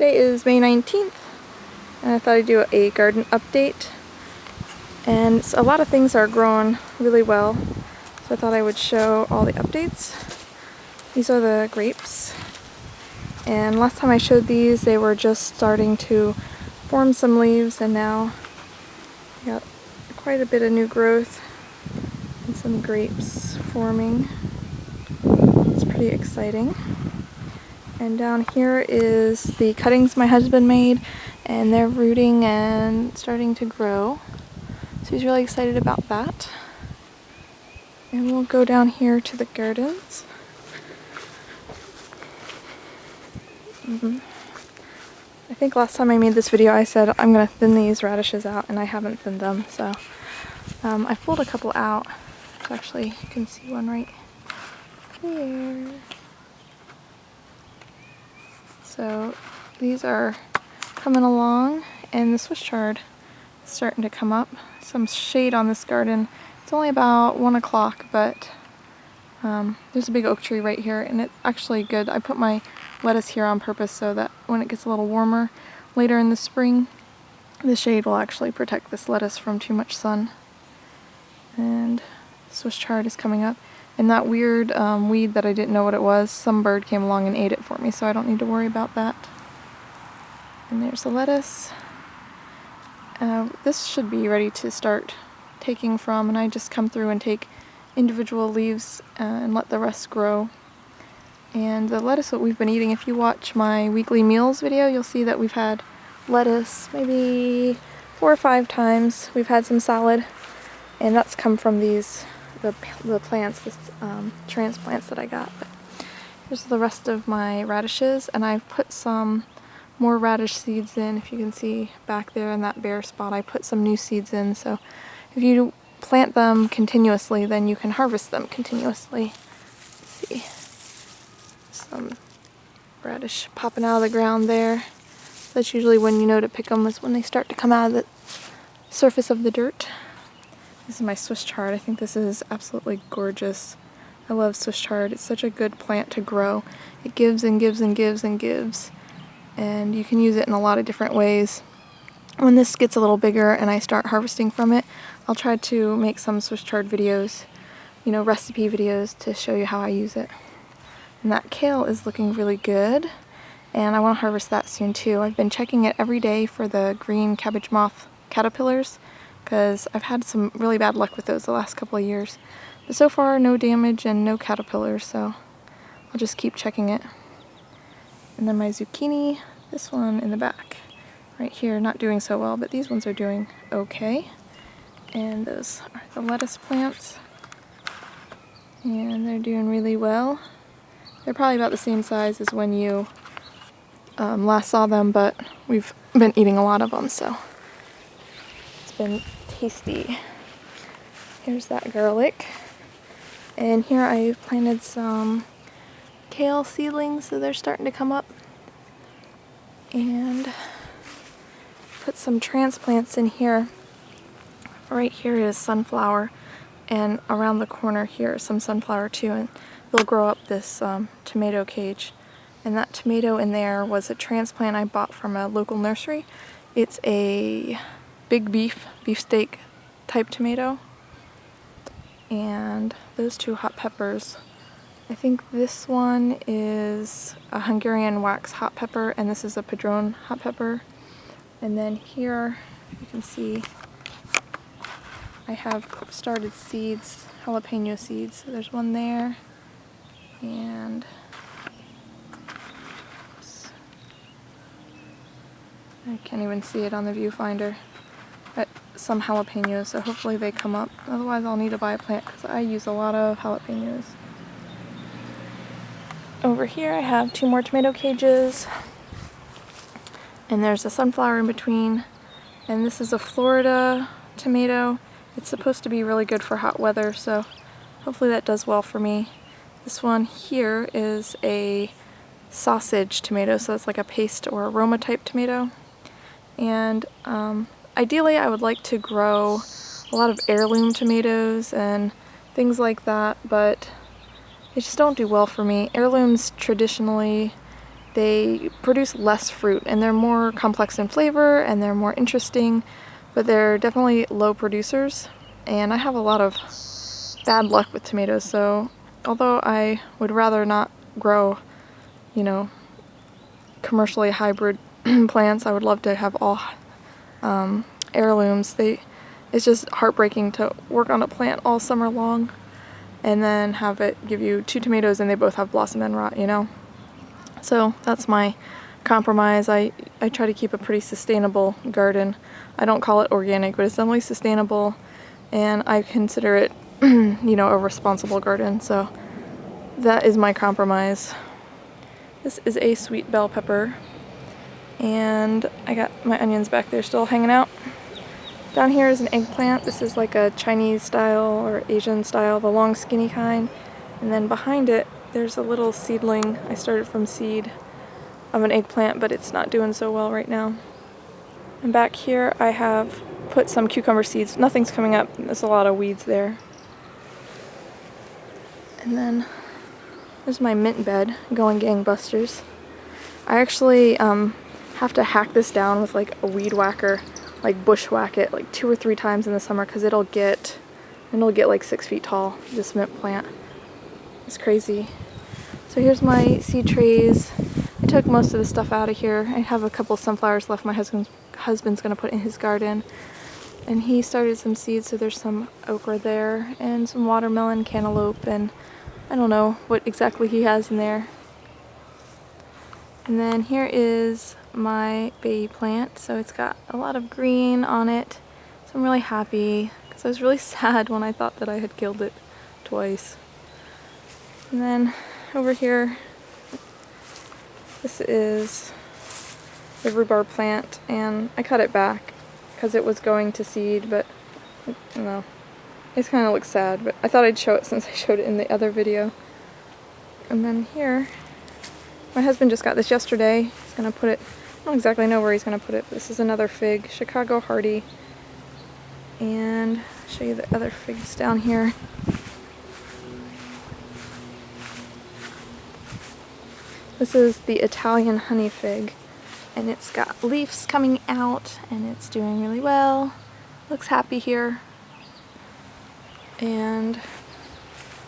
Today is May 19th, and I thought I'd do a garden update. And a lot of things are growing really well, so I thought I would show all the updates. These are the grapes, and last time I showed these, they were just starting to form some leaves, and now I got quite a bit of new growth and some grapes forming. It's pretty exciting. And down here is the cuttings my husband made, and they're rooting and starting to grow. So he's really excited about that. And we'll go down here to the gardens. I think last time I made this video I said I'm going to thin these radishes out, and I haven't thinned them, so I pulled a couple out. So actually you can see one right there. So these are coming along, and the Swiss chard is starting to come up. Some shade on this garden. It's only about 1 o'clock, but there's a big oak tree right here, and it's actually good. I put my lettuce here on purpose so that when it gets a little warmer later in the spring, the shade will actually protect this lettuce from too much sun. And Swiss chard is coming up. And that weird weed that I didn't know what it was, some bird came along and ate it for me, so I don't need to worry about that. And there's the lettuce. This should be ready to start taking from, and I just come through and take individual leaves and let the rest grow. And the lettuce that we've been eating, if you watch my weekly meals video, you'll see that we've had lettuce maybe 4 or 5 times. We've had some salad, and that's come from these the plants, this transplants that I got. But here's the rest of my radishes, and I've put some more radish seeds in. If you can see back there in that bare spot, I put some new seeds in, so if you plant them continuously, then you can harvest them continuously. Let's see, some radish popping out of the ground there. That's usually when you know to pick them, is when they start to come out of the surface of the dirt. This is my Swiss chard. I think this is absolutely gorgeous. I love Swiss chard. It's such a good plant to grow. It gives and gives and gives and gives, and you can use it in a lot of different ways. When this gets a little bigger and I start harvesting from it, I'll try to make some Swiss chard videos, you know, recipe videos to show you how I use it. And that kale is looking really good, and I want to harvest that soon too. I've been checking it every day for the green cabbage moth caterpillars, because I've had some really bad luck with those the last couple of years. But so far, no damage and no caterpillars, so I'll just keep checking it. And then my zucchini, this one in the back, right here, not doing so well, but these ones are doing okay. And those are the lettuce plants, and they're doing really well. They're probably about the same size as when you last saw them, but we've been eating a lot of them, so it's been tasty. Here's that garlic, and here I've planted some kale seedlings, so they're starting to come up, and put some transplants in here. Right here is sunflower, and around the corner here is some sunflower too, and they'll grow up this tomato cage. And that tomato in there was a transplant I bought from a local nursery. It's a big beefsteak type tomato. And those 2 hot peppers, I think this one is a Hungarian wax hot pepper, and this is a Padron hot pepper. And then here you can see I have started seeds, jalapeno seeds. So there's one there, and I can't even see it on the viewfinder, but some jalapenos, so hopefully they come up. Otherwise I'll need to buy a plant, because I use a lot of jalapenos. Over here I have 2 more tomato cages, and there's a sunflower in between, and this is a Florida tomato. It's supposed to be really good for hot weather, so hopefully that does well for me. This one here is a sausage tomato, so it's like a paste or aroma type tomato. And ideally I would like to grow a lot of heirloom tomatoes and things like that, but they just don't do well for me. Heirlooms traditionally they produce less fruit, and they're more complex in flavor and they're more interesting, but they're definitely low producers. And I have a lot of bad luck with tomatoes, so although I would rather not grow, you know, commercially hybrid plants, I would love to have all heirlooms. It's just heartbreaking to work on a plant all summer long and then have it give you 2 tomatoes and they both have blossom end rot, you know? So that's my compromise. I try to keep a pretty sustainable garden. I don't call it organic, but it's definitely sustainable, and I consider it, you know, a responsible garden. So that is my compromise. This is a sweet bell pepper, and I got my onions back there still hanging out. Down here is an eggplant. This is like a Chinese style or Asian style, the long skinny kind. And then behind it, there's a little seedling. I started from seed of an eggplant, but it's not doing so well right now. And back here I have put some cucumber seeds. Nothing's coming up. There's a lot of weeds there. And then there's my mint bed going gangbusters. I actually have to hack this down with like a weed whacker, like bushwhack it like 2 or 3 times in the summer, because it'll get like 6 feet tall, this mint plant. It's crazy. So here's my seed trays. I took most of the stuff out of here. I have a couple sunflowers left my husband's gonna put in his garden. And he started some seeds, so there's some okra there and some watermelon, cantaloupe, and I don't know what exactly he has in there. And then here is my baby plant. So it's got a lot of green on it. So I'm really happy, because I was really sad when I thought that I had killed it twice. And then over here, this is the rhubarb plant, and I cut it back because it was going to seed, but you know, it kind of looks sad, but I thought I'd show it since I showed it in the other video. And then here, my husband just got this yesterday. He's gonna put it, I don't exactly know where he's gonna put it, but this is another fig, Chicago Hardy. And I'll show you the other figs down here. This is the Italian honey fig, and it's got leaves coming out and it's doing really well. Looks happy here. And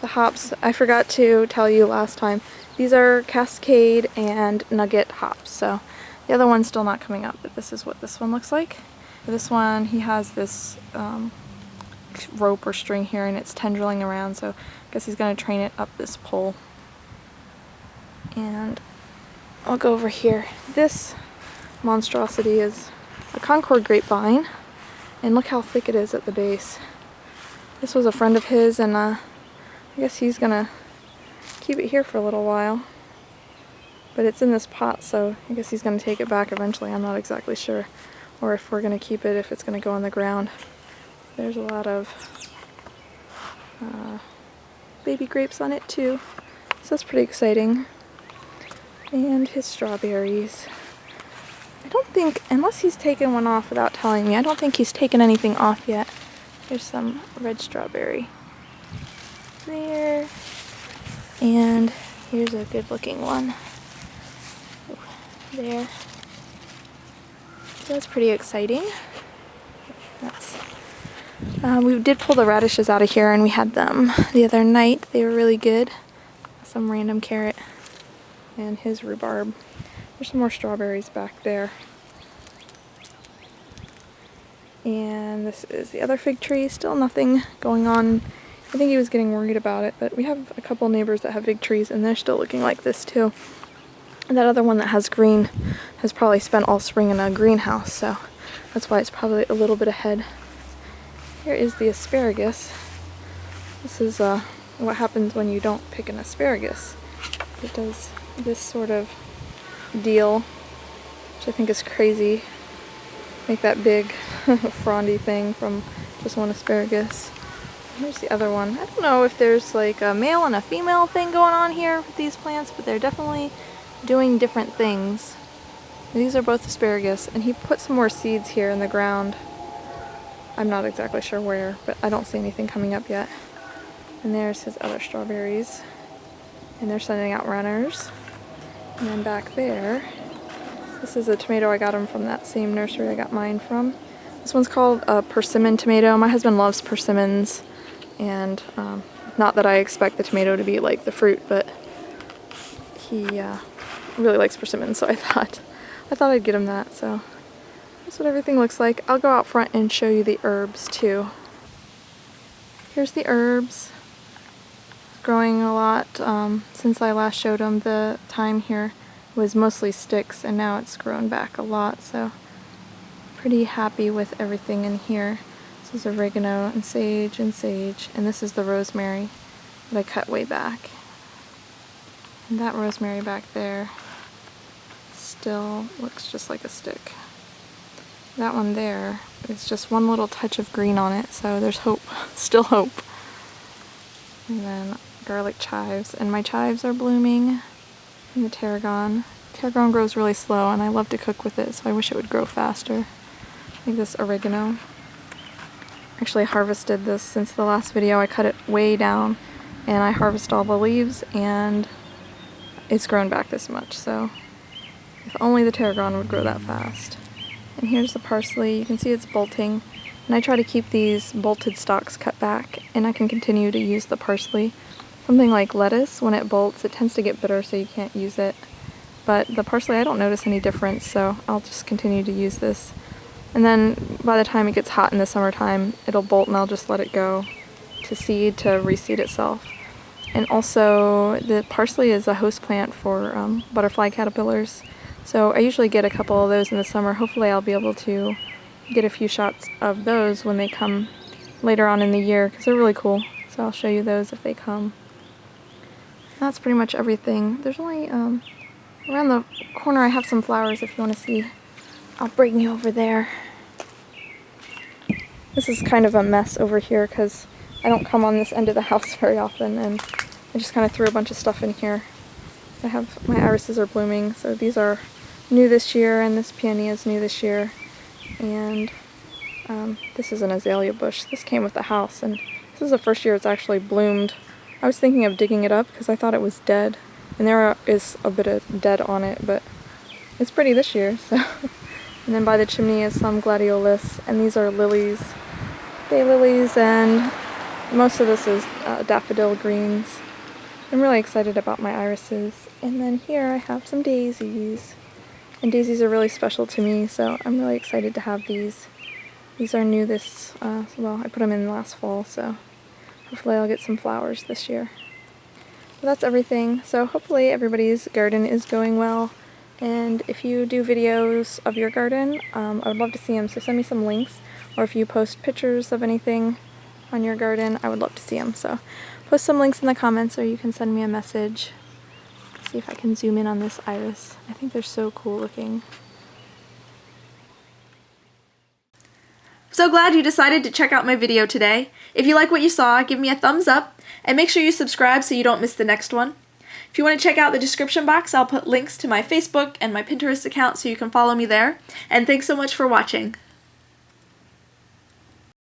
the hops, I forgot to tell you last time, these are Cascade and Nugget hops. So the other one's still not coming up, but this is what this one looks like. For this one, he has this rope or string here, and it's tendriling around, so I guess he's going to train it up this pole. And I'll go over here. This monstrosity is a Concord grapevine, and look how thick it is at the base. This was a friend of his, and I guess he's gonna keep it here for a little while. But it's in this pot, so I guess he's gonna take it back eventually. I'm not exactly sure, or if we're gonna keep it, if it's gonna go on the ground. There's a lot of baby grapes on it too, so that's pretty exciting. And his strawberries. I don't think, unless he's taken one off without telling me, I don't think he's taken anything off yet. There's some red strawberry there. And here's a good looking one. There. So that's pretty exciting. We did pull the radishes out of here, and we had them the other night. They were really good. Some random carrot. And his rhubarb. There's some more strawberries back there. And this is the other fig tree. Still nothing going on. I think he was getting worried about it, but we have a couple neighbors that have fig trees, and they're still looking like this too. And that other one that has green has probably spent all spring in a greenhouse, so that's why it's probably a little bit ahead. Here is the asparagus. This is what happens when you don't pick an asparagus. It does this sort of deal, which I think is crazy. Make that big frondy thing from just one asparagus. Here's the other one. I don't know if there's like a male and a female thing going on here with these plants, but they're definitely doing different things. These are both asparagus, and he put some more seeds here in the ground. I'm not exactly sure where, but I don't see anything coming up yet. And there's his other strawberries. And they're sending out runners. And then back there, this is a tomato I got them from that same nursery I got mine from. This one's called a Persimmon Tomato. My husband loves persimmons, and not that I expect the tomato to be like the fruit, but he really likes persimmons, so I thought I'd get him that. So that's what everything looks like. I'll go out front and show you the herbs too. Here's the herbs. Growing a lot since I last showed them. The thyme here was mostly sticks, and now it's grown back a lot, so pretty happy with everything in here. This is oregano and sage, and this is the rosemary that I cut way back. And that rosemary back there still looks just like a stick. That one there is just one little touch of green on it, so there's hope, still hope. And then garlic chives, and my chives are blooming, and the tarragon. Tarragon grows really slow, and I love to cook with it, so I wish it would grow faster. Like this oregano. Actually, I harvested this since the last video. I cut it way down, and I harvested all the leaves, and it's grown back this much, so if only the tarragon would grow that fast. And here's the parsley. You can see it's bolting, and I try to keep these bolted stalks cut back, and I can continue to use the parsley. Something like lettuce, when it bolts, it tends to get bitter, so you can't use it. But the parsley, I don't notice any difference, so I'll just continue to use this. And then by the time it gets hot in the summertime, it'll bolt, and I'll just let it go to seed, to reseed itself. And also, the parsley is a host plant for butterfly caterpillars. So I usually get a couple of those in the summer. Hopefully I'll be able to get a few shots of those when they come later on in the year, because they're really cool. So I'll show you those if they come. That's pretty much everything. There's only, around the corner I have some flowers if you want to see. I'll bring you over there. This is kind of a mess over here because I don't come on this end of the house very often, and I just kind of threw a bunch of stuff in here. I have, my irises are blooming, so these are new this year, and this peony is new this year. And this is an Azalea Bush. This came with the house, and this is the first year it's actually bloomed. I was thinking of digging it up because I thought it was dead, and there is a bit of dead on it, but it's pretty this year. So, and then by the chimney is some gladiolus, and these are lilies, daylilies, and most of this is daffodil greens. I'm really excited about my irises. And then here I have some daisies, and daisies are really special to me, so I'm really excited to have these. These are new this, well, I put them in last fall, so hopefully I'll get some flowers this year. But that's everything. So hopefully everybody's garden is going well. And if you do videos of your garden, I would love to see them. So send me some links. Or if you post pictures of anything on your garden, I would love to see them. So post some links in the comments, or you can send me a message. Let's see if I can zoom in on this iris. I think they're so cool looking. So glad you decided to check out my video today. If you like what you saw, give me a thumbs up, and make sure you subscribe so you don't miss the next one. If you want to check out the description box, I'll put links to my Facebook and my Pinterest account so you can follow me there. And thanks so much for watching.